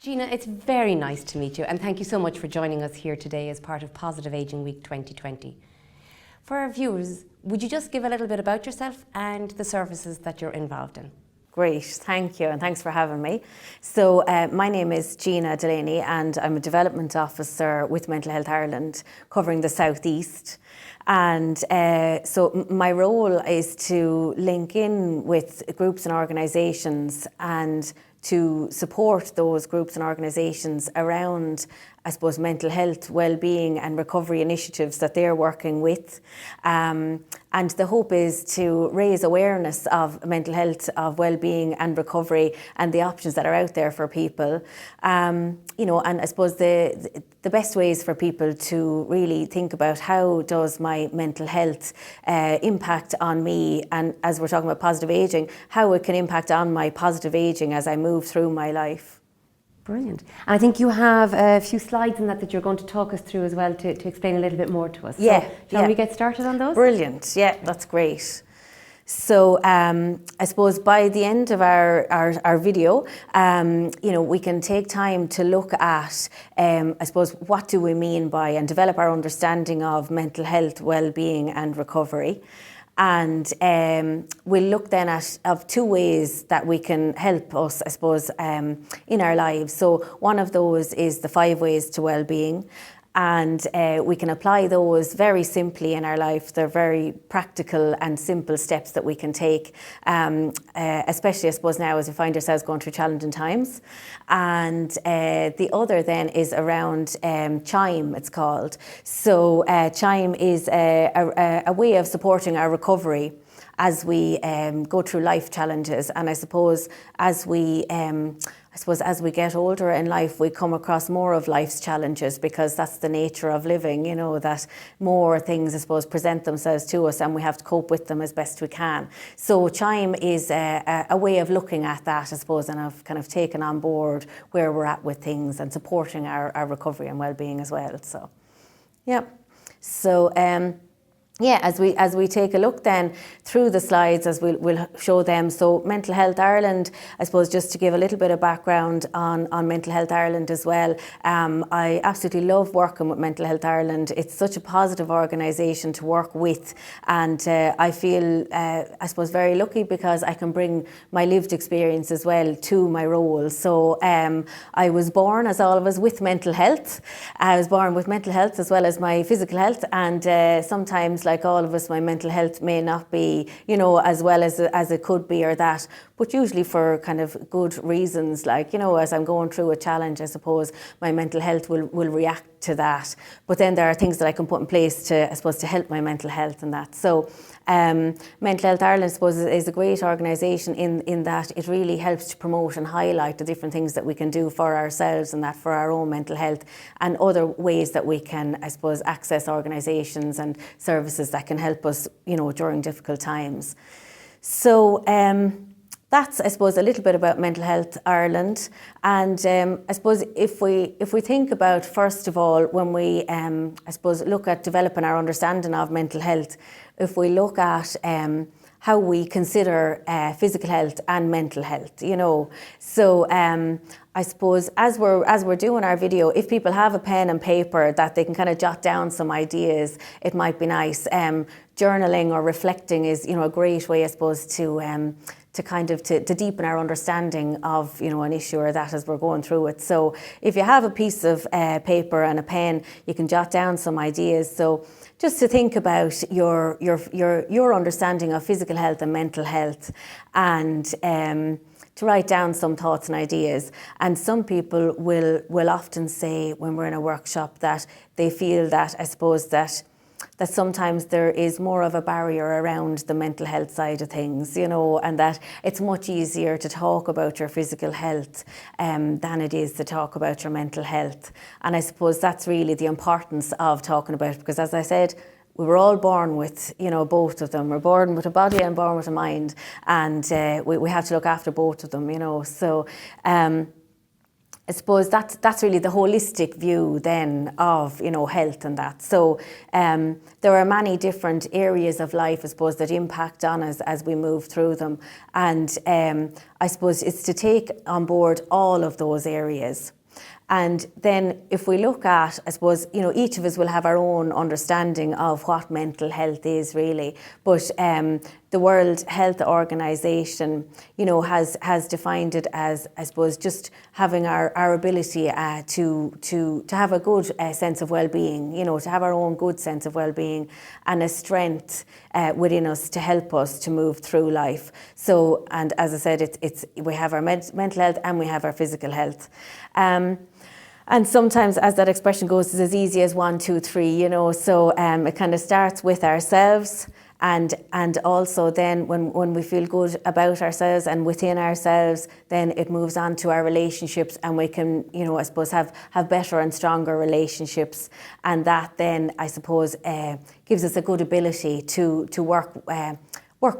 Gina, it's very nice to meet you, and thank you so much for joining us here today as part of Positive Ageing Week 2020. For our viewers, would you just give a little bit about yourself and the services that you're involved in? Great, thank you, and thanks for having me. So my name is Gina Delaney and I'm a Development Officer with Mental Health Ireland covering the South East. And so my role is to link in with groups and organisations and to support those groups and organisations around, I suppose, mental health, well-being and recovery initiatives that they're working with. And the hope is to raise awareness of mental health, of well-being and recovery and the options that are out there for people. You know, and I suppose the best ways for people to really think about how does my mental health impact on me, and as we're talking about positive ageing, how it can impact on my positive ageing as I move through my life. Brilliant. And I think you have a few slides in that you're going to talk us through as well to explain a little bit more to us. Yeah. So, shall we get started on those? Brilliant. Yeah, that's great. So I suppose by the end of our video, you know, we can take time to look at, I suppose, what do we mean by and develop our understanding of mental health, well-being and recovery. And we'll look then at two ways that we can help us, I suppose, in our lives. So one of those is the 5 ways to well-being. And we can apply those very simply in our life. They're very practical and simple steps that we can take, especially, I suppose, now as we find ourselves going through challenging times. And the other then is around CHIME, it's called. So CHIME is a way of supporting our recovery as we go through life challenges. And I suppose as we get older in life, we come across more of life's challenges because that's the nature of living, you know, that more things, I suppose, present themselves to us and we have to cope with them as best we can. So CHIME is a way of looking at that, I suppose, and I've kind of taken on board where we're at with things and supporting our recovery and well-being as well. So, yeah. So, yeah, as we take a look then through the slides as we'll show them. So Mental Health Ireland, I suppose just to give a little bit of background on Mental Health Ireland as well. I absolutely love working with Mental Health Ireland. It's such a positive organisation to work with, and I feel, I suppose, very lucky because I can bring my lived experience as well to my role. So I was born, as all of us, with mental health. I was born with mental health as well as my physical health, and sometimes, like all of us, my mental health may not be, you know, as well as it could be or that, but usually for kind of good reasons. Like, you know, as I'm going through a challenge, I suppose my mental health will react to that. But then there are things that I can put in place to, I suppose, to help my mental health and that. So Mental Health Ireland, I suppose, is a great organisation in that it really helps to promote and highlight the different things that we can do for ourselves and that for our own mental health, and other ways that we can, I suppose, access organisations and services that can help us, you know, during difficult times. So that's, I suppose, a little bit about Mental Health Ireland. And I suppose if we think about, first of all, when we, I suppose, look at developing our understanding of mental health, if we look at how we consider physical health and mental health, you know. So I suppose as we're doing our video, if people have a pen and paper that they can kind of jot down some ideas, it might be nice. Journaling or reflecting is, you know, a great way, I suppose, to kind of to deepen our understanding of, you know, an issue or that as we're going through it. So if you have a piece of paper and a pen, you can jot down some ideas. So just to think about your understanding of physical health and mental health, and to write down some thoughts and ideas. And some people will often say when we're in a workshop that they feel that, I suppose, that sometimes there is more of a barrier around the mental health side of things, you know, and that it's much easier to talk about your physical health than it is to talk about your mental health. And I suppose that's really the importance of talking about it, because, as I said, we were all born with, you know, both of them. We're born with a body and born with a mind, and we have to look after both of them, you know. So I suppose that's really the holistic view then of, you know, health and that. So there are many different areas of life, I suppose, that impact on us as we move through them. And I suppose it's to take on board all of those areas. And then if we look at, I suppose, you know, each of us will have our own understanding of what mental health is really. But the World Health Organization, you know, has defined it as, I suppose, just having our ability to have a good sense of well-being, you know, to have our own good sense of well-being and a strength within us to help us to move through life. So, and as I said, we have our mental health and we have our physical health. And sometimes, as that expression goes, it's as easy as 1, 2, 3, you know. So it kind of starts with ourselves, and also then when we feel good about ourselves and within ourselves, then it moves on to our relationships, and we can, you know, I suppose have better and stronger relationships, and that then, I suppose, gives us a good ability to work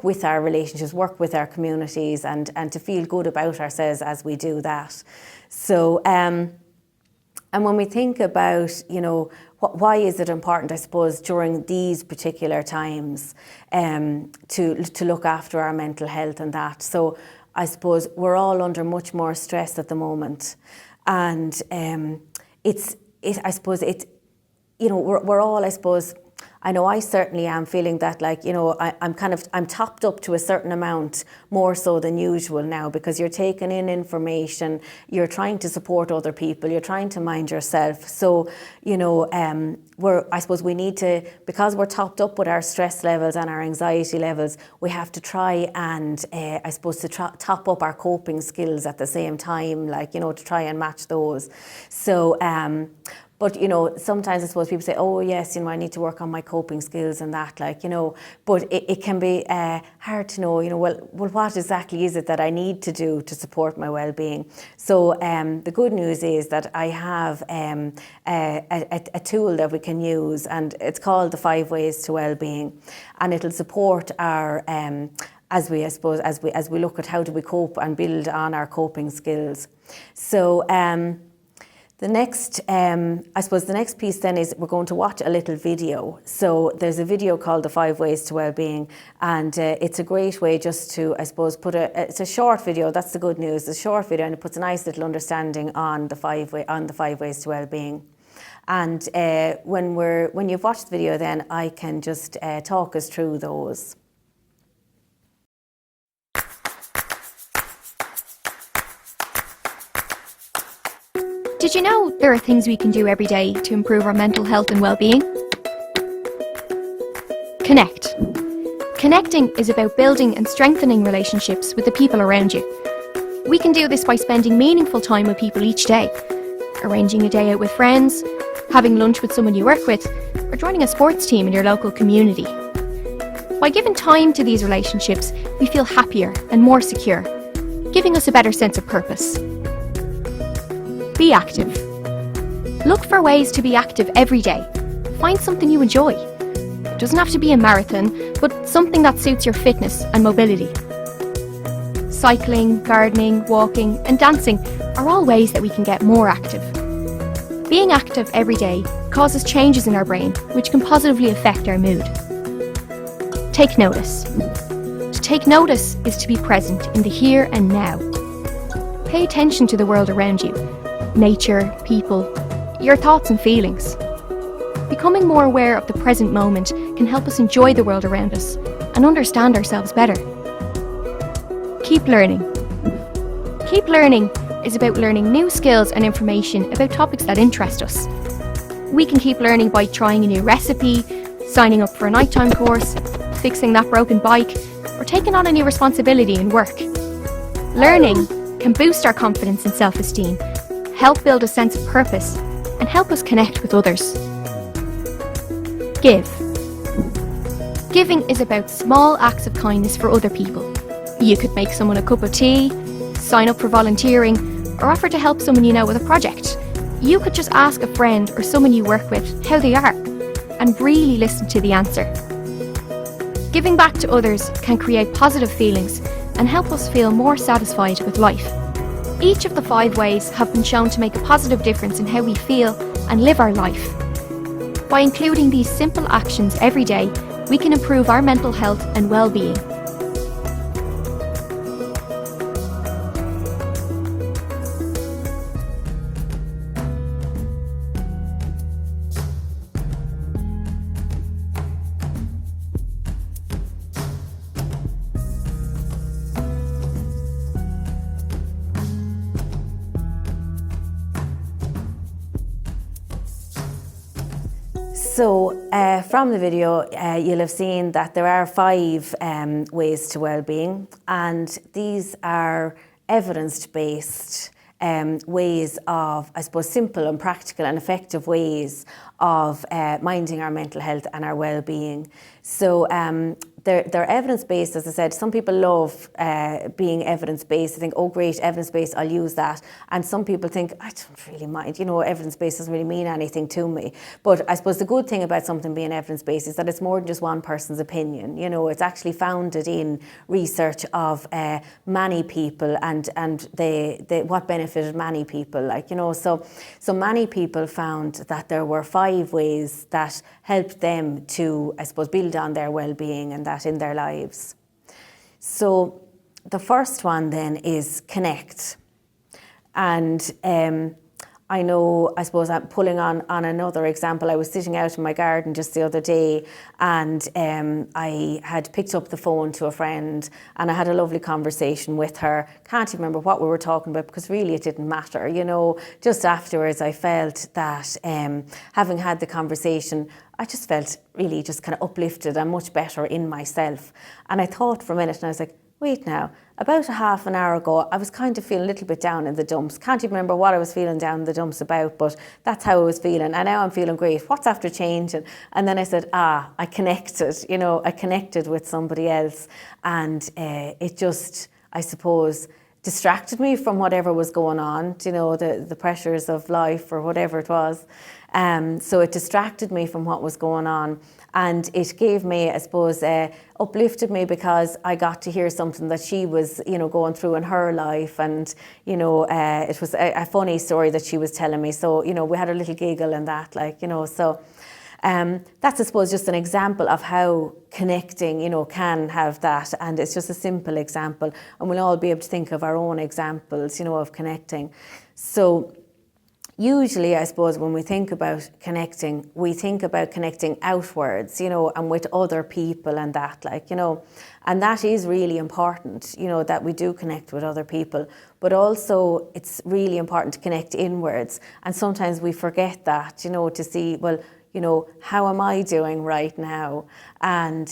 with our relationships, work with our communities, and to feel good about ourselves as we do that. So. And when we think about, you know, why is it important, I suppose, during these particular times to look after our mental health and that. So I suppose we're all under much more stress at the moment. And I suppose, you know, we're all, I suppose, I know I certainly am feeling that, like, you know, I'm topped up to a certain amount, more so than usual now, because you're taking in information, you're trying to support other people, you're trying to mind yourself. So, you know, I suppose we need to, because we're topped up with our stress levels and our anxiety levels, we have to try and, I suppose, to top up our coping skills at the same time, like, you know, to try and match those. So, but, you know, sometimes I suppose people say, oh, yes, you know, I need to work on my coping skills and that, like, you know, but it can be hard to know, you know, well, what exactly is it that I need to do to support my well-being? So the good news is that I have a tool that we can use, and it's called the 5 Ways to Well-being, and it'll support our as we look at how do we cope and build on our coping skills. So the next, I suppose the next piece then is we're going to watch a little video. So there's a video called The 5 Ways to Wellbeing, and it's a great way just to, I suppose, it's a short video, that's the good news, it's a short video, and it puts a nice little understanding on the 5 Ways to Wellbeing. And when you've watched the video, then I can just talk us through those. Did you know there are things we can do every day to improve our mental health and well-being? Connect. Connecting is about building and strengthening relationships with the people around you. We can do this by spending meaningful time with people each day, arranging a day out with friends, having lunch with someone you work with, or joining a sports team in your local community. By giving time to these relationships, we feel happier and more secure, giving us a better sense of purpose. Be active. Look for ways to be active every day. Find something you enjoy. It doesn't have to be a marathon, but something that suits your fitness and mobility. Cycling, gardening, walking, and dancing are all ways that we can get more active. Being active every day causes changes in our brain, which can positively affect our mood. Take notice. To take notice is to be present in the here and now. Pay attention to the world around you. Nature, people, your thoughts and feelings. Becoming more aware of the present moment can help us enjoy the world around us and understand ourselves better. Keep learning. Keep learning is about learning new skills and information about topics that interest us. We can keep learning by trying a new recipe, signing up for a nighttime course, fixing that broken bike, or taking on a new responsibility in work. Learning can boost our confidence and self-esteem, help build a sense of purpose, and help us connect with others. Give. Giving is about small acts of kindness for other people. You could make someone a cup of tea, sign up for volunteering, or offer to help someone you know with a project. You could just ask a friend or someone you work with how they are, and really listen to the answer. Giving back to others can create positive feelings and help us feel more satisfied with life. Each of the 5 ways have been shown to make a positive difference in how we feel and live our life. By including these simple actions every day, we can improve our mental health and well-being. So from the video, you'll have seen that there are 5 ways to well-being, and these are evidence-based ways of, I suppose, simple and practical and effective ways of minding our mental health and our well-being. So they're evidence-based, as I said. Some people love being evidence-based. They think, oh great, evidence-based, I'll use that. And some people think, I don't really mind, evidence-based doesn't really mean anything to me. But I suppose the good thing about something being evidence-based is that it's more than just one person's opinion. It's actually founded in research of many people and what benefited many people. So many people found that there were 5 ways that helped them to, I suppose, build on their well-being and that in their lives. So the first one then is connect. And I suppose I'm pulling on another example. I was sitting out in my garden just the other day, and I had picked up the phone to a friend, and I had a lovely conversation with her. Can't even remember what we were talking about because really it didn't matter. Just afterwards I felt that having had the conversation, I just felt really just kind of uplifted and much better in myself. And I thought for a minute, and I was like, wait now, about a half an hour ago, I was kind of feeling a little bit down in the dumps. Can't even remember what I was feeling down in the dumps about, but that's how I was feeling. And now I'm feeling great. What's after changing? And then I said, I connected, I connected with somebody else. And it just, I suppose, distracted me from whatever was going on, the pressures of life or whatever it was. So it distracted me from what was going on, and it gave me, I suppose, uplifted me because I got to hear something that she was, going through in her life, and it was a funny story that she was telling me. So we had a little giggle and that, so. That's, I suppose, just an example of how connecting, can have that. And it's just a simple example. And we'll all be able to think of our own examples, of connecting. So usually, I suppose, when we think about connecting, we think about connecting outwards, and with other people and that, and that is really important, that we do connect with other people. But also, it's really important to connect inwards. And sometimes we forget that, to see, well, how am I doing right now? And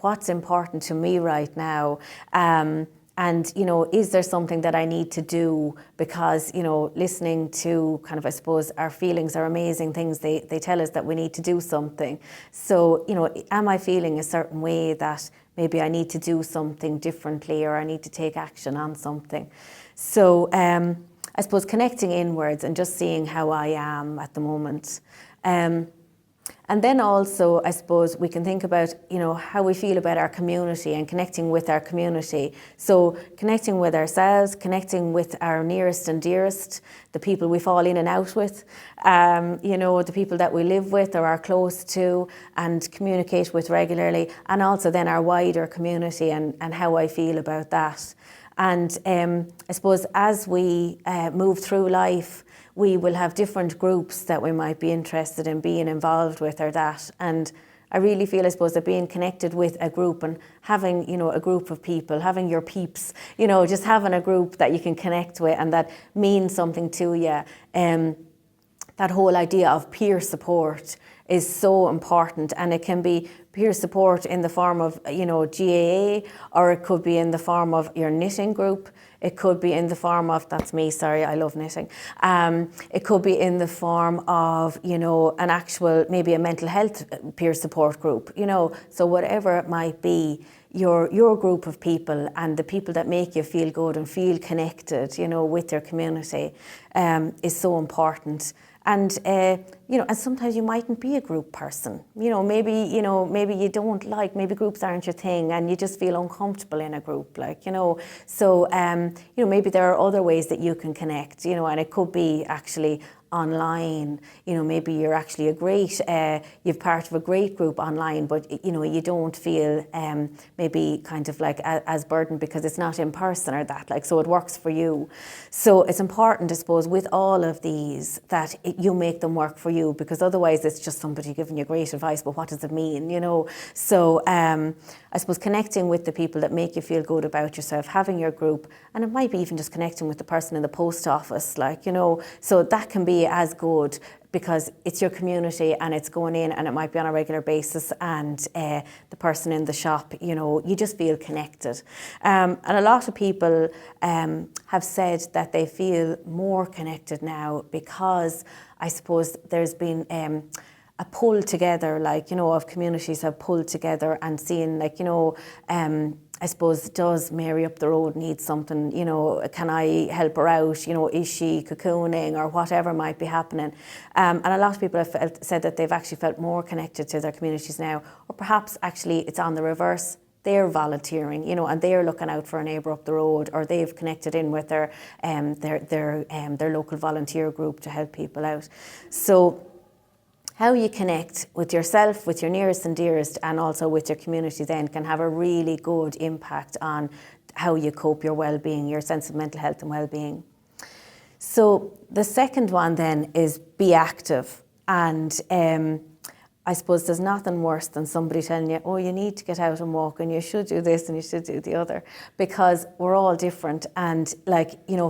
what's important to me right now? And, is there something that I need to do? Because, listening to kind of, I suppose, our feelings are amazing things. They tell us that we need to do something. So, am I feeling a certain way that maybe I need to do something differently, or I need to take action on something? So, I suppose connecting inwards and just seeing how I am at the moment. And then also, I suppose, we can think about, how we feel about our community and connecting with our community. So connecting with ourselves, connecting with our nearest and dearest, the people we fall in and out with, the people that we live with or are close to and communicate with regularly, and also then our wider community and how I feel about that. And I suppose as we move through life, we will have different groups that we might be interested in being involved with or that. And I really feel, I suppose, that being connected with a group and having, a group of people, having your peeps, just having a group that you can connect with and that means something to you. That whole idea of peer support is so important, and it can be peer support in the form of, GAA, or it could be in the form of your knitting group. It could be in the form of, that's me, sorry, I love knitting. It could be in the form of, an actual, maybe a mental health peer support group, so whatever it might be, your group of people and the people that make you feel good and feel connected, with your community, is so important. And and sometimes you mightn't be a group person. Maybe you don't like, maybe groups aren't your thing, and you just feel uncomfortable in a group, So maybe there are other ways that you can connect, and it could be actually online. Maybe you're actually you're part of a great group online, but you don't feel maybe kind of like as burdened because it's not in person or that, so it works for you. So it's important, I suppose, with all of these that you make them work for you, because otherwise it's just somebody giving you great advice, but what does it mean, So I suppose connecting with the people that make you feel good about yourself, having your group, and it might be even just connecting with the person in the post office, so that can be as good, because it's your community and it's going in, and it might be on a regular basis, and the person in the shop, you just feel connected. And a lot of people have said that they feel more connected now because I suppose there's been a pull together, of communities have pulled together and seen, I suppose, does Mary up the road need something? Can I help her out? Is she cocooning or whatever might be happening? And a lot of people have said that they've actually felt more connected to their communities now, or perhaps actually it's on the reverse. They're volunteering, and they're looking out for a neighbour up the road, or they've connected in with their local volunteer group to help people out. So how you connect with yourself, with your nearest and dearest, and also with your community then can have a really good impact on how you cope, your well-being, your sense of mental health and well-being. So the second one then is be active. And I suppose there's nothing worse than somebody telling you, oh, you need to get out and walk and you should do this and you should do the other, because we're all different. And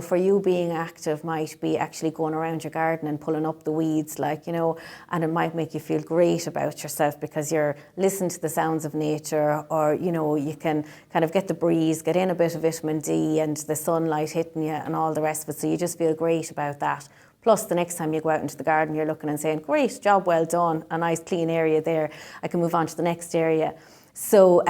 for you, being active might be actually going around your garden and pulling up the weeds, and it might make you feel great about yourself because you're listening to the sounds of nature, or, you can kind of get the breeze, get in a bit of vitamin D and the sunlight hitting you and all the rest of it. So you just feel great about that. Plus, the next time you go out into the garden, you're looking and saying, great, job well done, a nice clean area there. I can move on to the next area. So,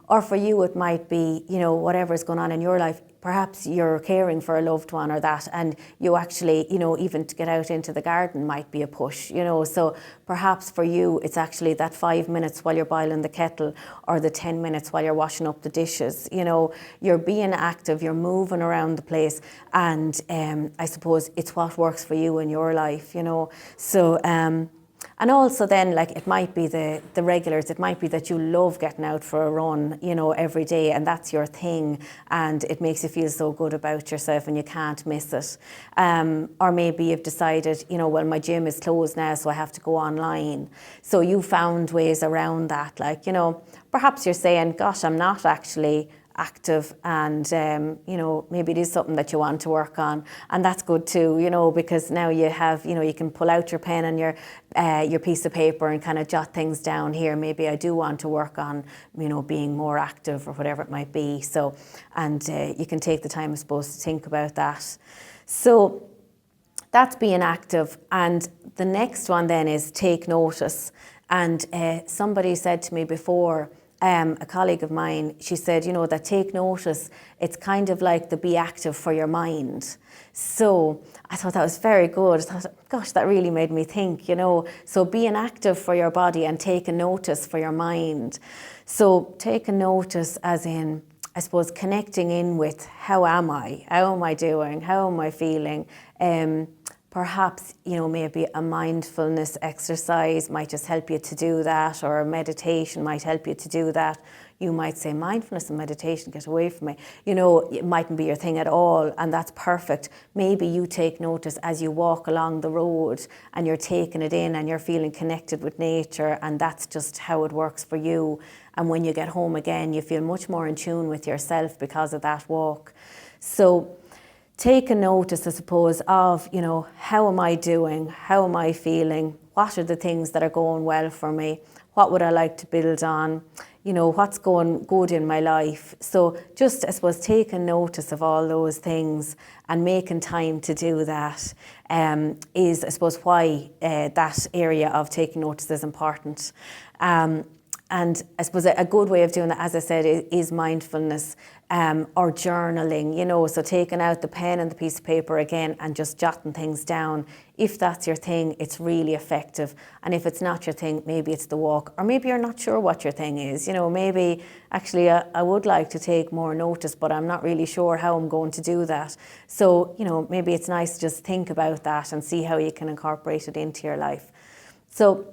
or for you, it might be, whatever's going on in your life. Perhaps you're caring for a loved one or that, and you actually, even to get out into the garden might be a push, So perhaps for you, it's actually that 5 minutes while you're boiling the kettle, or the 10 minutes while you're washing up the dishes. You're being active, you're moving around the place, and I suppose it's what works for you in your life, So, and also then, it might be the regulars, it might be that you love getting out for a run, every day, and that's your thing, and it makes you feel so good about yourself and you can't miss it. Or maybe you've decided, well, my gym is closed now, so I have to go online. So you found ways around that, perhaps you're saying, gosh, I'm not actually active, and maybe it is something that you want to work on, and that's good too, because now you have, you can pull out your pen and your piece of paper and kind of jot things down here. Maybe I do want to work on, being more active or whatever it might be. So, and you can take the time, I suppose, to think about that. So that's being active. And the next one then is take notice. And somebody said to me before, a colleague of mine, she said, that take notice, it's kind of like the be active for your mind. So I thought that was very good. I thought, gosh, that really made me think, So being active for your body and taking notice for your mind. So taking notice as in, I suppose, connecting in with how am I? How am I doing? How am I feeling? Perhaps, maybe a mindfulness exercise might just help you to do that, or a meditation might help you to do that. You might say, mindfulness and meditation, get away from me. It mightn't be your thing at all, and that's perfect. Maybe you take notice as you walk along the road and you're taking it in and you're feeling connected with nature, and that's just how it works for you. And when you get home again, you feel much more in tune with yourself because of that walk. So take a notice, I suppose, of, how am I doing? How am I feeling? What are the things that are going well for me? What would I like to build on? What's going good in my life? So just, I suppose, taking notice of all those things and making time to do that is, I suppose, why that area of taking notice is important. And I suppose a good way of doing that, as I said, is mindfulness or journaling, you know, so taking out the pen and the piece of paper again and just jotting things down. If that's your thing, it's really effective. And if it's not your thing, maybe it's the walk, or maybe you're not sure what your thing is. You know, maybe actually I would like to take more notice, but I'm not really sure how I'm going to do that. So, you know, maybe it's nice to just think about that and see how you can incorporate it into your life. So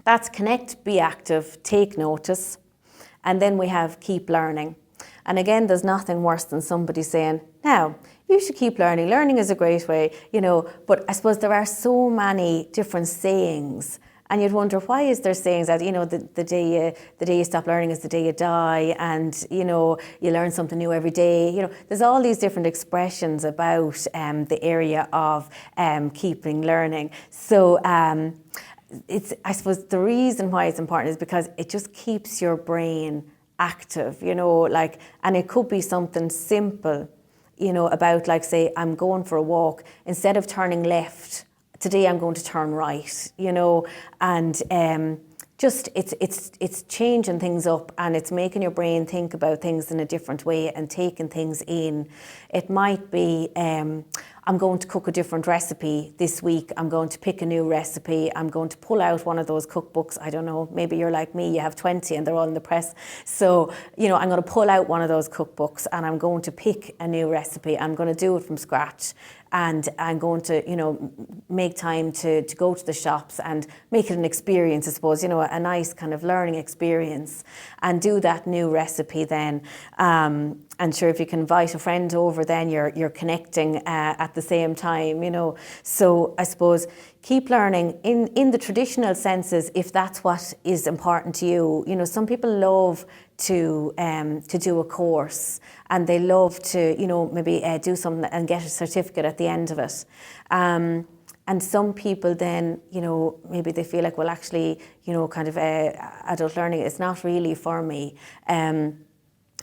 that's connect, be active, take notice. And then we have keep learning. And again, there's nothing worse than somebody saying, now, you should keep learning. Learning is a great way, you know, but I suppose there are so many different sayings, and you'd wonder, why is there sayings that, you know, the day you stop learning is the day you die, and, you know, you learn something new every day. You know, there's all these different expressions about the area of keeping learning. So, I suppose the reason why it's important is because it just keeps your brain active, you know, like, and it could be something simple, you know, about, like, say, I'm going for a walk, instead of turning left, today I'm going to turn right, you know, and just it's changing things up, and it's making your brain think about things in a different way and taking things in. It might be, I'm going to cook a different recipe this week. I'm going to pick a new recipe. I'm going to pull out one of those cookbooks. I don't know, maybe you're like me, you have 20 and they're all in the press. So, you know, I'm going to pull out one of those cookbooks and I'm going to pick a new recipe. I'm going to do it from scratch. And I'm going to, you know, make time to go to the shops and make it an experience, I suppose, you know, a nice kind of learning experience, and do that new recipe then. And sure, if you can invite a friend over, then you're connecting at the same time, you know. So I suppose keep learning in the traditional senses, if that's what is important to you. You know, some people love to do a course, and they love to, you know, maybe do something and get a certificate at the end of it. And some people then, you know, maybe they feel like, well, actually, you know, kind of adult learning is not really for me.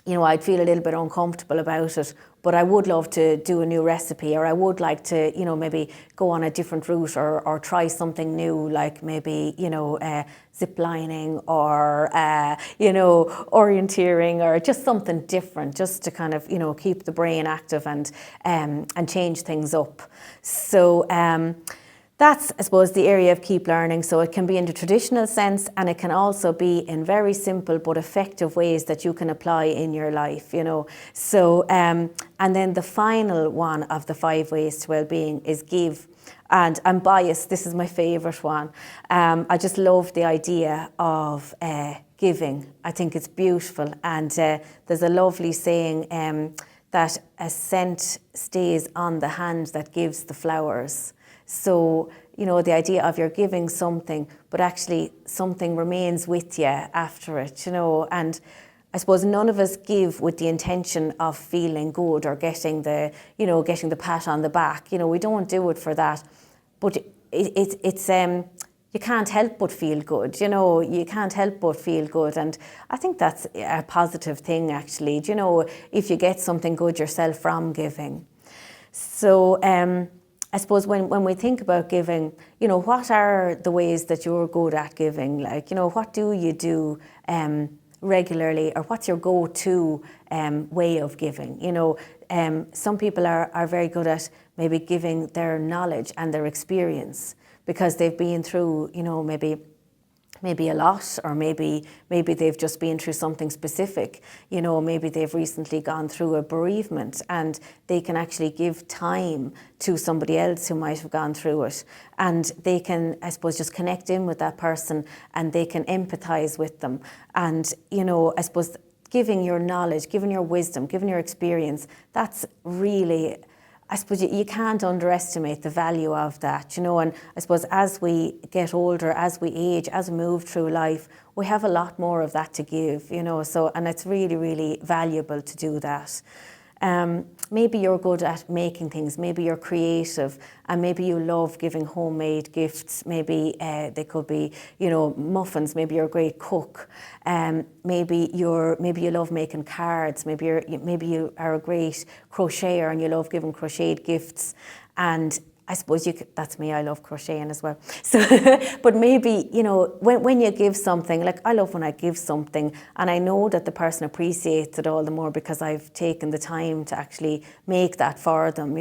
You know, I'd feel a little bit uncomfortable about it, but I would love to do a new recipe, or I would like to, you know, maybe go on a different route, or try something new, like maybe, you know, zip lining, or, you know, orienteering, or just something different, just to kind of, you know, keep the brain active and change things up. So, that's, I suppose, the area of keep learning. So it can be in the traditional sense, and it can also be in very simple but effective ways that you can apply in your life, you know. So, and then the final one of the 5 ways to well-being is give. And I'm biased, this is my favourite one. I just love the idea of giving. I think it's beautiful. And there's a lovely saying that a scent stays on the hand that gives the flowers. So, you know, the idea of you're giving something, but actually something remains with you after it, you know. And I suppose none of us give with the intention of feeling good or getting the, you know, getting the pat on the back. You know, we don't do it for that. But it's you can't help but feel good, you know, you can't help but feel good. And I think that's a positive thing, actually, you know, if you get something good yourself from giving. So, I suppose when we think about giving, you know, what are the ways that you're good at giving? Like, you know, what do you do regularly, or what's your go-to way of giving? You know, some people are very good at maybe giving their knowledge and their experience, because they've been through, you know, maybe a lot, or maybe they've just been through something specific. You know, maybe they've recently gone through a bereavement, and they can actually give time to somebody else who might have gone through it, and they can, I suppose, just connect in with that person, and they can empathise with them. And, you know, I suppose giving your knowledge, giving your wisdom, giving your experience, that's really, I suppose you can't underestimate the value of that, you know. And I suppose as we get older, as we age, as we move through life, we have a lot more of that to give, you know. So, and it's really, really valuable to do that. Maybe you're good at making things, maybe you're creative, and maybe you love giving homemade gifts. Maybe they could be, you know, muffins. Maybe you're a great cook. Maybe you love making cards. Maybe you are a great crocheter and you love giving crocheted gifts. And I suppose that's me, I love crocheting as well. So, but maybe, when you give something, like I love when I give something and I know that the person appreciates it all the more because I've taken the time to actually make that for them,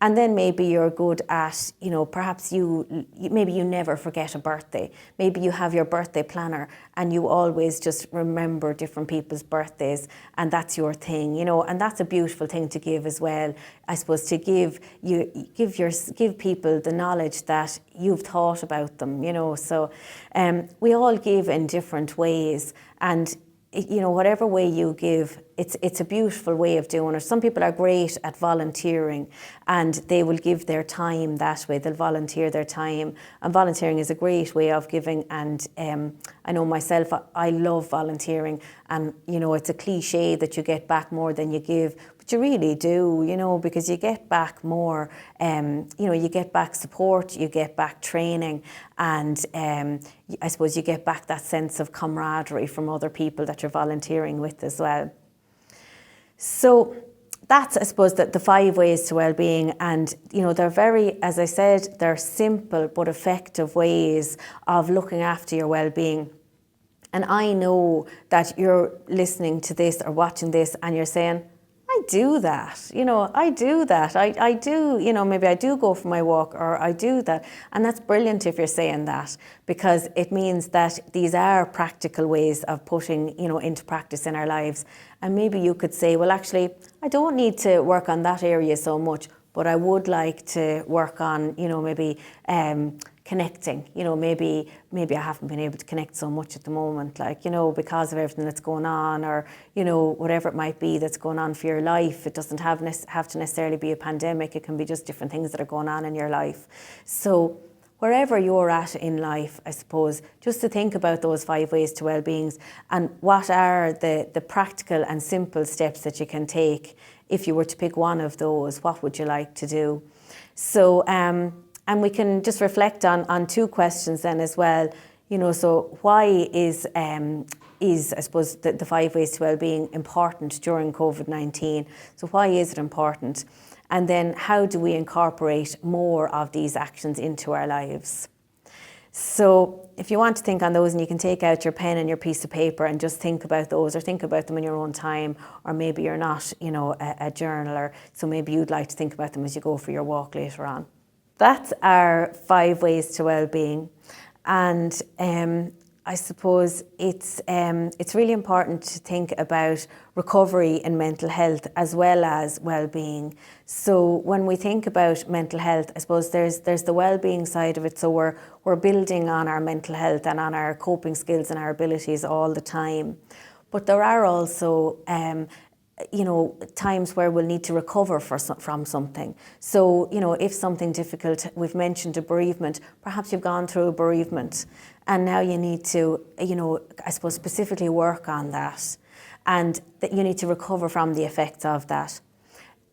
And then maybe you're good at, perhaps maybe you never forget a birthday. Maybe you have your birthday planner and you always just remember different people's birthdays and that's your thing, and that's a beautiful thing to give as well. I suppose to give people the knowledge that you've thought about them, So we all give in different ways, and whatever way you give, it's a beautiful way of doing it. Some people are great at volunteering and they will give their time that way. They'll volunteer their time, and volunteering is a great way of giving. And I know myself, I love volunteering, and it's a cliche that you get back more than you give, but you really do, because you get back more. You get back support, you get back training, and I suppose you get back that sense of camaraderie from other people that you're volunteering with as well. So that's, I suppose, the 5 ways to well-being, and they're very, as I said, they're simple but effective ways of looking after your well-being. And I know that you're listening to this or watching this and you're saying, I do that, I do that. I do, maybe I do go for my walk, or I do that. And that's brilliant if you're saying that, because it means that these are practical ways of putting, into practice in our lives. And maybe you could say, well, actually, I don't need to work on that area so much, but I would like to work on, maybe connecting. Maybe I haven't been able to connect so much at the moment, because of everything that's going on, or whatever it might be that's going on for your life. It doesn't have to necessarily be a pandemic. It can be just different things that are going on in your life. So wherever you're at in life, I suppose, just to think about those 5 ways to well-being, and what are the practical and simple steps that you can take. If you were to pick one of those, what would you like to do? So, and we can just reflect on 2 questions then as well. So why is I suppose the 5 ways to well-being important during COVID-19? So why is it important? And then how do we incorporate more of these actions into our lives? So if you want to think on those, and you can take out your pen and your piece of paper and just think about those, or think about them in your own time, or maybe you're not, a journaler, so maybe you'd like to think about them as you go for your walk later on. That's our 5 ways to well-being, and I suppose it's really important to think about recovery and mental health as well as well-being. So when we think about mental health, I suppose there's the well-being side of it. So we're building on our mental health and on our coping skills and our abilities all the time. But there are also times where we'll need to recover from something. So, if something difficult, we've mentioned a bereavement, perhaps you've gone through a bereavement and now you need to, I suppose specifically work on that, and that you need to recover from the effects of that.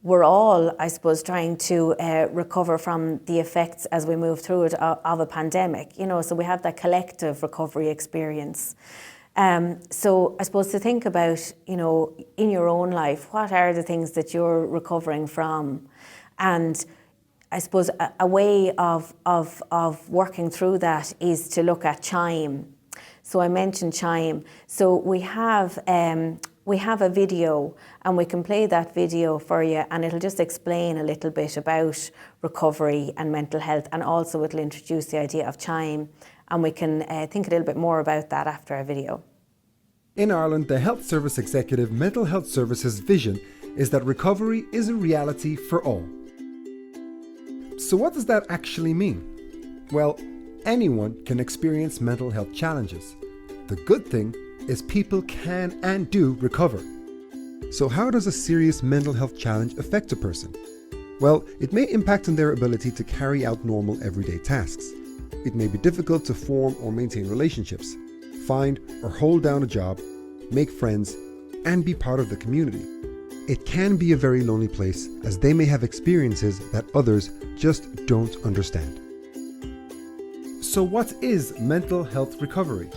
We're all, I suppose, trying to recover from the effects as we move through it of a pandemic, so we have that collective recovery experience. So I suppose to think about, in your own life, what are the things that you're recovering from? And I suppose a way of working through that is to look at Chime. So I mentioned Chime. So we have a video, and we can play that video for you, and it'll just explain a little bit about recovery and mental health, and also it'll introduce the idea of Chime. And we can think a little bit more about that after our video. In Ireland, the Health Service Executive Mental Health Services vision is that recovery is a reality for all. So what does that actually mean? Well, anyone can experience mental health challenges. The good thing is people can and do recover. So how does a serious mental health challenge affect a person? Well, it may impact on their ability to carry out normal everyday tasks. It may be difficult to form or maintain relationships, find or hold down a job, make friends, and be part of the community. It can be a very lonely place, as they may have experiences that others just don't understand. So what is mental health recovery?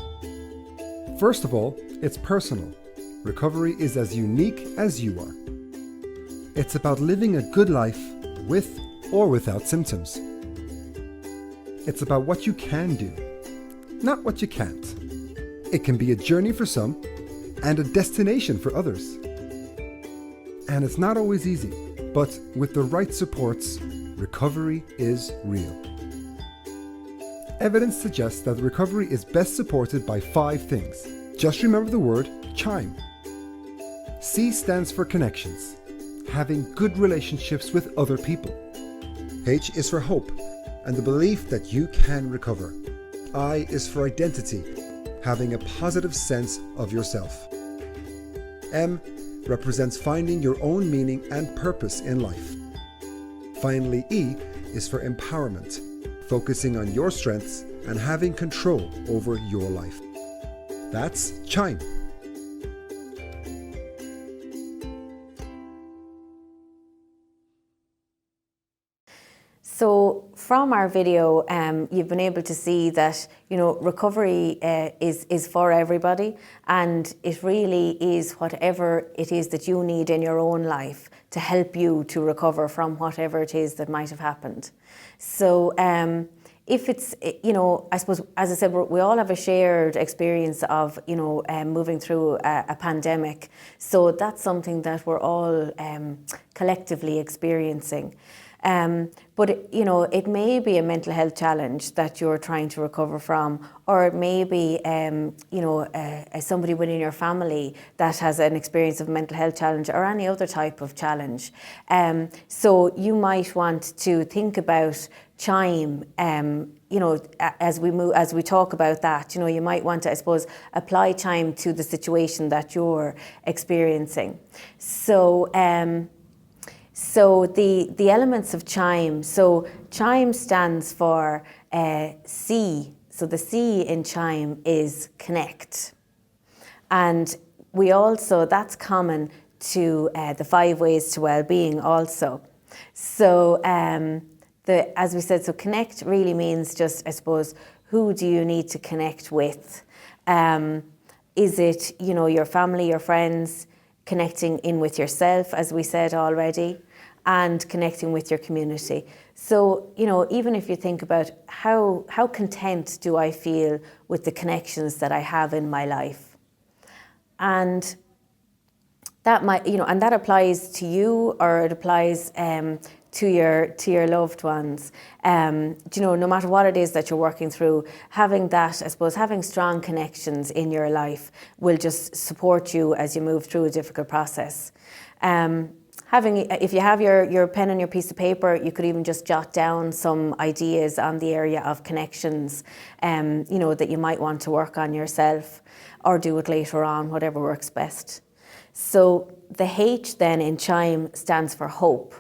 First of all, it's personal. Recovery is as unique as you are. It's about living a good life with or without symptoms. It's about what you can do, not what you can't. It can be a journey for some and a destination for others. And it's not always easy, but with the right supports, recovery is real. Evidence suggests that recovery is best supported by 5 things. Just remember the word CHIME. C stands for connections, having good relationships with other people. H is for hope and the belief that you can recover. I is for identity, having a positive sense of yourself. M represents finding your own meaning and purpose in life. Finally, E is for empowerment, focusing on your strengths and having control over your life. That's CHIME. So from our video, you've been able to see that, recovery is for everybody, and it really is whatever it is that you need in your own life to help you to recover from whatever it is that might have happened. So if it's, I suppose, as I said, we all have a shared experience of, moving through a pandemic. So that's something that we're all collectively experiencing. But it may be a mental health challenge that you're trying to recover from, or it may be, somebody within your family that has an experience of mental health challenge or any other type of challenge. So you might want to think about CHIME, as we talk about that, you might want to, I suppose, apply CHIME to the situation that you're experiencing. So the elements of CHIME, so CHIME stands for C. So the C in CHIME is connect. And we also, that's common to the 5 ways to well-being also. So as we said, so connect really means just, I suppose, who do you need to connect with? Is it, your family, your friends, connecting in with yourself, as we said already, and connecting with your community. So, even if you think about how content do I feel with the connections that I have in my life? And that might, and that applies to you, or it applies to your loved ones. No matter what it is that you're working through, having that, I suppose, having strong connections in your life will just support you as you move through a difficult process. If you have your pen and your piece of paper, you could even just jot down some ideas on the area of connections, that you might want to work on yourself, or do it later on, whatever works best. So the H then in CHIME stands for hope.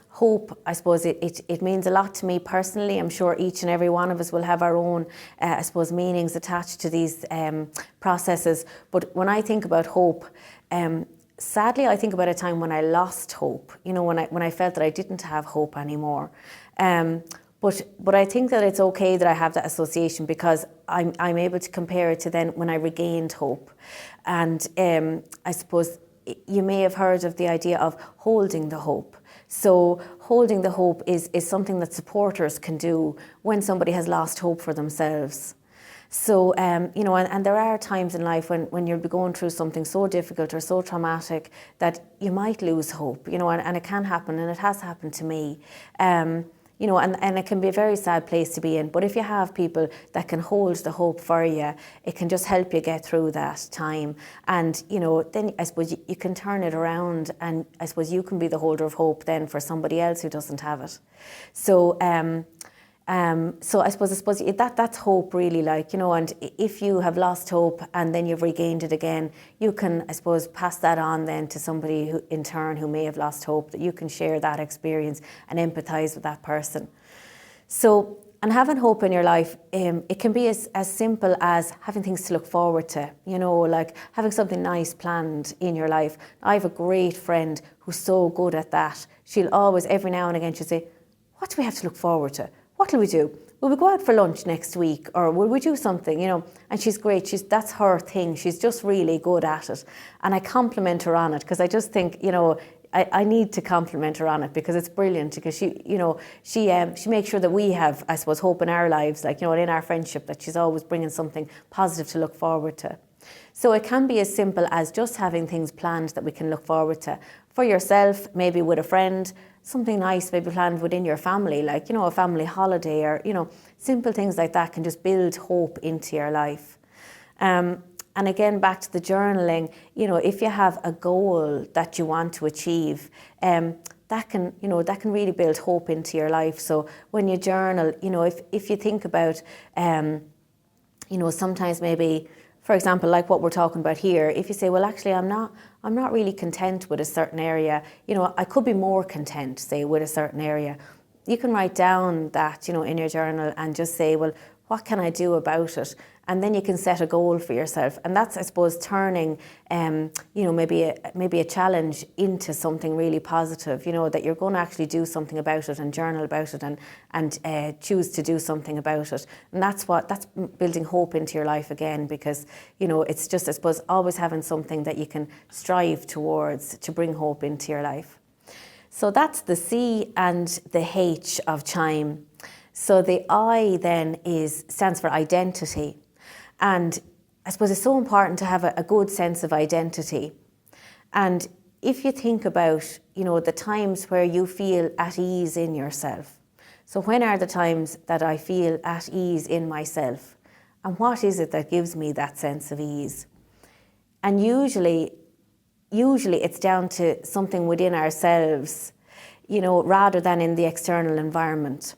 Hope, I suppose, it means a lot to me personally. I'm sure each and every one of us will have our own, I suppose, meanings attached to these processes. But when I think about hope, sadly, I think about a time when I lost hope, when I felt that I didn't have hope anymore. But I think that it's okay that I have that association, because I'm able to compare it to then when I regained hope. And I suppose you may have heard of the idea of holding the hope. So holding the hope is something that supporters can do when somebody has lost hope for themselves. So, and there are times in life when you'll be going through something so difficult or so traumatic that you might lose hope, and it can happen, and it has happened to me. And it can be a very sad place to be in. But if you have people that can hold the hope for you, it can just help you get through that time. And, then I suppose you can turn it around, and I suppose you can be the holder of hope then for somebody else who doesn't have it. So, so I suppose that's hope really, and if you have lost hope and then you've regained it again, you can, I suppose, pass that on then to somebody who, in turn, who may have lost hope, that you can share that experience and empathise with that person. So, and having hope in your life, it can be as simple as having things to look forward to, like having something nice planned in your life. I have a great friend who's so good at that. She'll always, every now and again, she'll say, what do we have to look forward to? What will we do? Will we go out for lunch next week, or will we do something, And she's great. That's her thing. She's just really good at it. And I compliment her on it, because I just think, I need to compliment her on it because it's brilliant, because she makes sure that we have, I suppose, hope in our lives, like, in our friendship, that she's always bringing something positive to look forward to. So it can be as simple as just having things planned that we can look forward to. For yourself, maybe with a friend, something nice maybe planned within your family, like, a family holiday, or, simple things like that can just build hope into your life. And again, back to the journaling, if you have a goal that you want to achieve, that can really build hope into your life. So when you journal, if you think about, sometimes maybe, for example, like what we're talking about here, if you say, well, actually, I'm not really content with a certain area, I could be more content, say, with a certain area. You can write down that, in your journal and just say, well, what can I do about it? And then you can set a goal for yourself. And that's, I suppose, turning, maybe a challenge into something really positive, that you're going to actually do something about it and journal about it and choose to do something about it. And that's building hope into your life again, because, it's just, I suppose, always having something that you can strive towards to bring hope into your life. So that's the C and the H of CHIME. So the I then stands for identity. And I suppose it's so important to have a good sense of identity. And if you think about, the times where you feel at ease in yourself. So when are the times that I feel at ease in myself? And what is it that gives me that sense of ease? And usually it's down to something within ourselves, rather than in the external environment.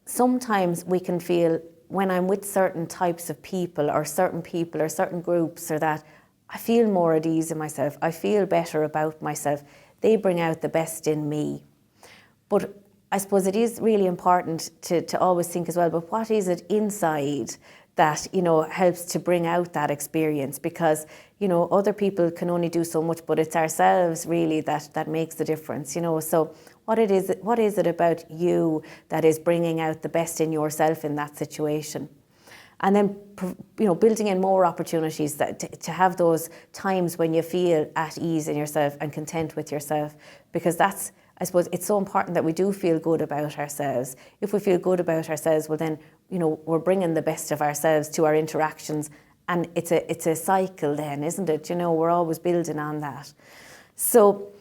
Sometimes we can feel, when I'm with certain types of people or certain groups, or that, I feel more at ease in myself. I feel better about myself. They bring out the best in me. But I suppose it is really important to always think as well, but what is it inside that, helps to bring out that experience? Because, other people can only do so much, but it's ourselves really that makes the difference, So what is it about you that is bringing out the best in yourself in that situation? And then, building in more opportunities to have those times when you feel at ease in yourself and content with yourself, because that's, I suppose, it's so important that we do feel good about ourselves. If we feel good about ourselves, well then, we're bringing the best of ourselves to our interactions, and it's a cycle then, isn't it? We're always building on that. So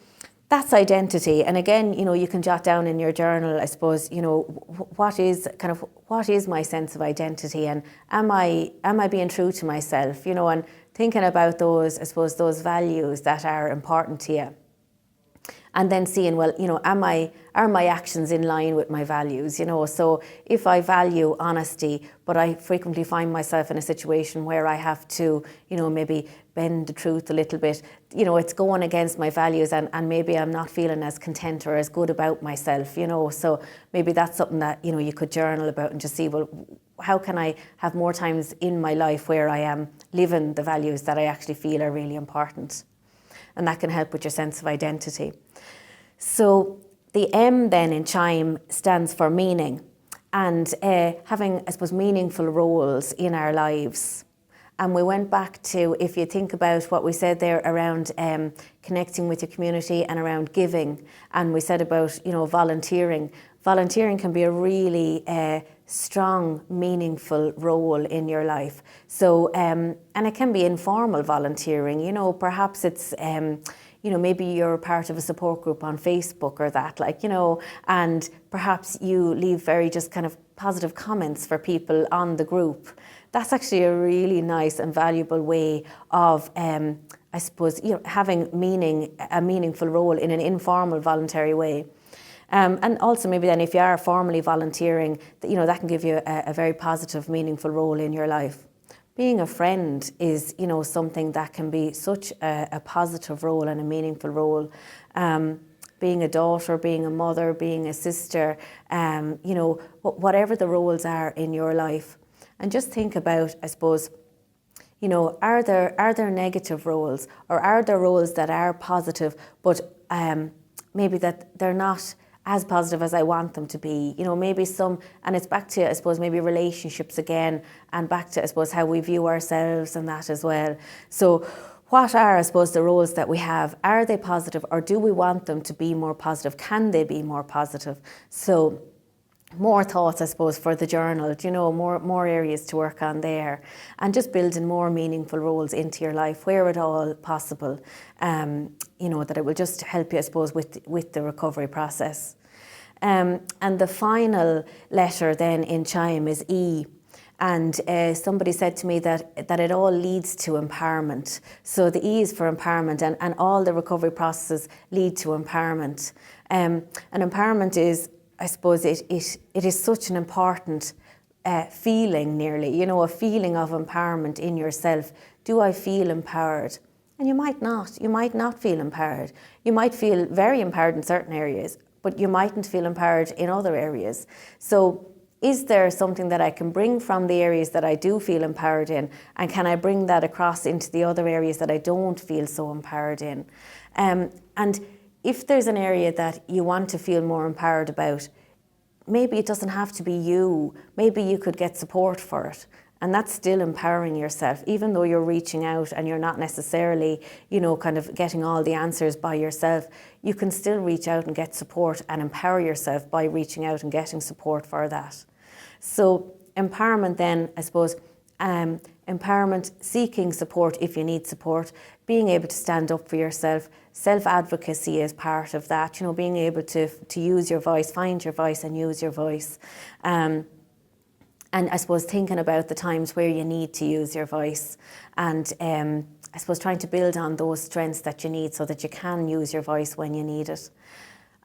that's identity. And again, you can jot down in your journal, I suppose, what is my sense of identity, and am I being true to myself, and thinking about those, I suppose, those values that are important to you. And then seeing, well, are my actions in line with my values? So if I value honesty, but I frequently find myself in a situation where I have to, maybe bend the truth a little bit, it's going against my values, and maybe I'm not feeling as content or as good about myself, So maybe that's something that, you could journal about and just see, well, how can I have more times in my life where I am living the values that I actually feel are really important? And that can help with your sense of identity. So the M then in CHIME stands for meaning, and having, I suppose, meaningful roles in our lives. And we went back to, if you think about what we said there around connecting with your community and around giving, and we said about, volunteering. Volunteering can be a really strong, meaningful role in your life. So, and it can be informal volunteering, perhaps it's, maybe you're part of a support group on Facebook or that, and perhaps you leave very just kind of positive comments for people on the group. That's actually a really nice and valuable way of, I suppose, having a meaningful role in an informal, voluntary way. And also maybe then if you are formally volunteering, that can give you a very positive, meaningful role in your life. Being a friend is, something that can be such a positive role and a meaningful role. Being a daughter, being a mother, being a sister, whatever the roles are in your life. And just think about, I suppose, are there negative roles, or are there roles that are positive, but maybe that they're not as positive as I want them to be, maybe some, and it's back to, I suppose, maybe relationships again, and back to, I suppose, how we view ourselves and that as well. So what are, I suppose, the roles that we have? Are they positive, or do we want them to be more positive? Can they be more positive? So more thoughts, I suppose, for the journal, more areas to work on there, and just building more meaningful roles into your life where at all possible, that it will just help you, I suppose, with the recovery process. And the final letter then in CHIME is E. And somebody said to me that it all leads to empowerment. So the E is for empowerment, and all the recovery processes lead to empowerment. And empowerment is, I suppose, it is such an important feeling, nearly, a feeling of empowerment in yourself. Do I feel empowered? And you might not feel empowered. You might feel very empowered in certain areas, but you mightn't feel empowered in other areas. So is there something that I can bring from the areas that I do feel empowered in, and can I bring that across into the other areas that I don't feel so empowered in? And if there's an area that you want to feel more empowered about, maybe it doesn't have to be you. Maybe you could get support for it. And that's still empowering yourself, even though you're reaching out and you're not necessarily, kind of getting all the answers by yourself. You can still reach out and get support and empower yourself by reaching out and getting support for that. So empowerment then, I suppose, empowerment, seeking support if you need support, being able to stand up for yourself, self-advocacy is part of that, being able to use your voice, find your voice and use your voice. And I suppose thinking about the times where you need to use your voice, and I suppose trying to build on those strengths that you need so that you can use your voice when you need it.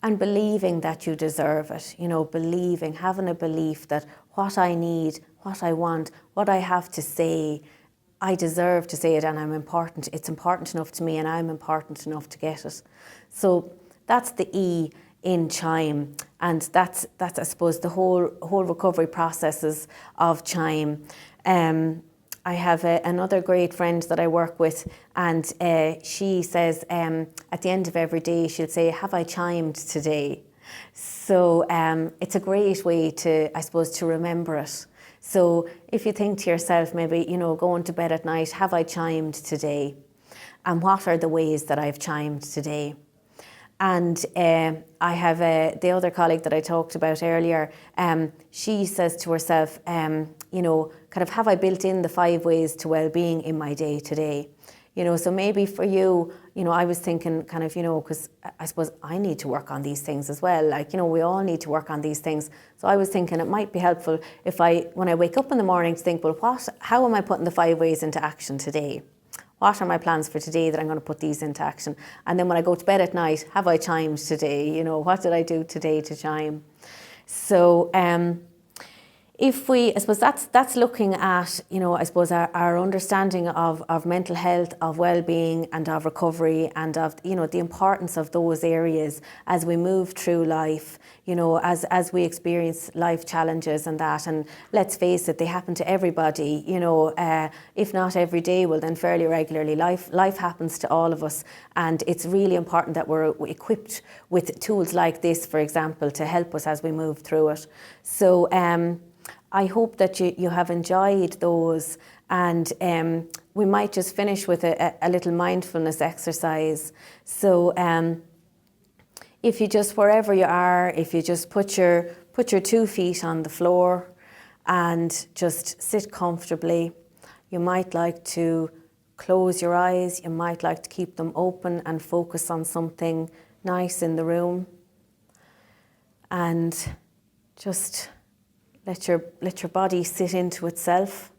And believing that you deserve it, having a belief that what I need, what I want, what I have to say, I deserve to say it, and I'm important. It's important enough to me, and I'm important enough to get it. So that's the E in CHIME, and that's I suppose the whole recovery processes of CHIME. I have another great friend that I work with, and she says at the end of every day she'll say, "Have I chimed today?" So it's a great way to, I suppose, to remember it. So if you think to yourself, maybe, going to bed at night, have I chimed today? And what are the ways that I've chimed today? And I have the other colleague that I talked about earlier, she says to herself, kind of, have I built in the 5 ways to well-being in my day today? So maybe for you, I was thinking kind of, because I suppose I need to work on these things as well. We all need to work on these things. So I was thinking it might be helpful if when I wake up in the morning, to think, well, how am I putting the 5 ways into action today? What are my plans for today that I'm going to put these into action? And then when I go to bed at night, have I chimed today? What did I do today to chime? So I suppose that's looking at, I suppose our understanding of mental health, of well-being and of recovery, and of, the importance of those areas as we move through life, as we experience life challenges and that. And let's face it, they happen to everybody, if not every day, well then fairly regularly. Life happens to all of us, and it's really important that we're equipped with tools like this, for example, to help us as we move through it. So I hope that you have enjoyed those, and we might just finish with a little mindfulness exercise. So if you just, wherever you are, if you just put your 2 feet on the floor and just sit comfortably. You might like to close your eyes, you might like to keep them open and focus on something nice in the room, and just let your body sit into itself.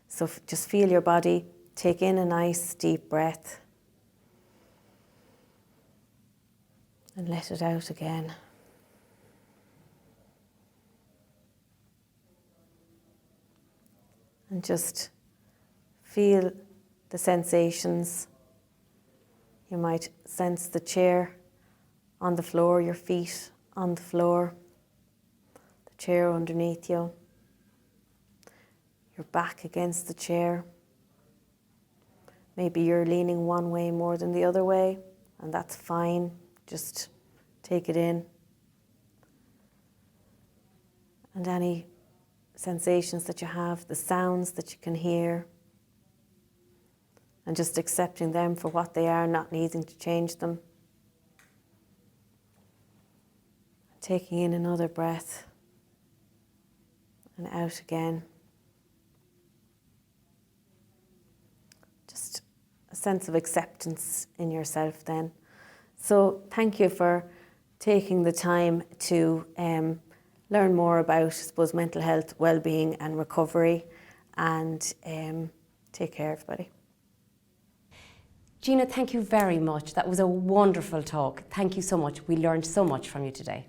So just feel your body. Take in a nice deep breath. And let it out again. And just feel the sensations. You might sense the chair on the floor, your feet on the floor, chair underneath you, your back against the chair. Maybe you're leaning one way more than the other way, and that's fine. Just take it in. And any sensations that you have, the sounds that you can hear, and just accepting them for what they are, not needing to change them. Taking in another breath and out again. Just a sense of acceptance in yourself then. So thank you for taking the time to learn more about, I suppose, mental health, well-being and recovery, and take care, everybody. Gina, thank you very much. That was a wonderful talk. Thank you so much. We learned so much from you today.